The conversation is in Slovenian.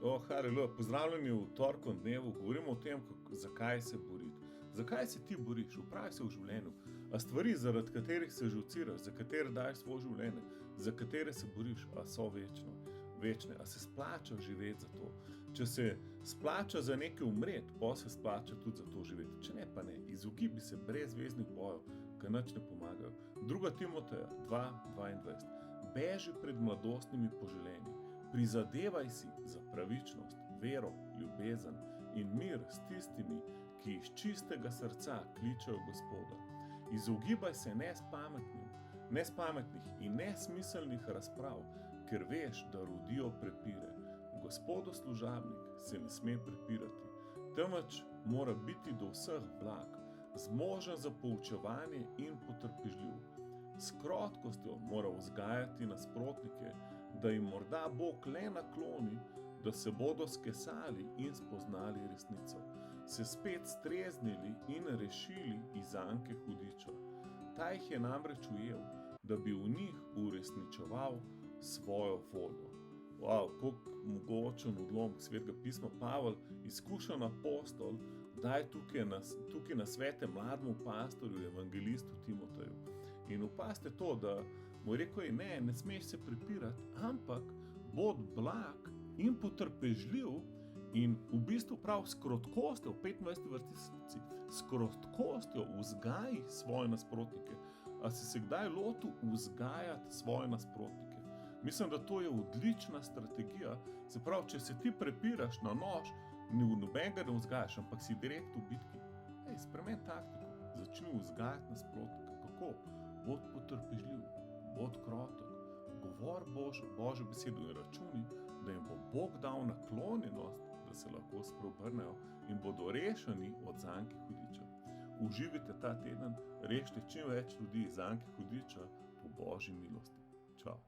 Halo, pozdravljeni v torkovem dnevu. Govorimo o tem, zakaj se boriti. Zakaj se ti boriš? Vpravaj se v življenju. A stvari, zaradi katerih se živciraš, za katere daješ svoje življenje, za katere se boriš, a so večne, a se splača živeti za to. Če se splača za nekaj umreti, pa se splača tudi za to živeti. Če ne, pa ne. Izogibi se brezveznih bojev, ki nič ne pomagajo. 2. Timoteja 2:22. Beži pred mladostnimi poželenji. Prizadevaj si za pravičnost, vero, ljubezen in mir s tistimi, ki iz čistega srca kličejo Gospoda. Izogibaj se nespametnih in nesmiselnih razprav, ker veš, da rodijo prepire. Gospodu služabnik se ne sme prepirati, temveč mora biti do vseh blag, zmožen za poučevanje in potrpežljiv. S krotkostjo mora vzgajati nasprotnike, da jim morda Bog le nakloni, da se bodo skesali in spoznali resnico, se spet streznili in rešili iz zanke hudiča. Ta jih je namreč ujel, da bi v njih uresničeval svojo voljo. Koliko mogočen odlomek Svetega pisma. Pavel, izkušen apostol, daj tukaj na svete mlademu pastorju, evangelistu Timoteju. In opazite to, da mu je rekel, ne smeš se prepirati, ampak bod blag in potrpežljiv in v bistvu prav s krotkostjo, v 25. vrstici, s krotkostjo vzgaji svoje nasprotnike. A si se kdaj lotil vzgajati svoje nasprotnike? Mislim, da to je odlična strategija. Se pravi, če se ti prepiraš na nož, nobenega ne vzgajaš, ampak si direkt v bitki. Spremeni taktiko, začni vzgajati nasprotnika. Kako? Bod potrpežljiv, bod krotek, govor Božjo besedo in računi, da jim bo Bog dal naklonjenost, da se lahko spreobrnejo in bodo rešeni od zanke hudiča. Uživite ta teden, rešite čim več ljudi iz zanke hudiča po Božji milosti. Čau.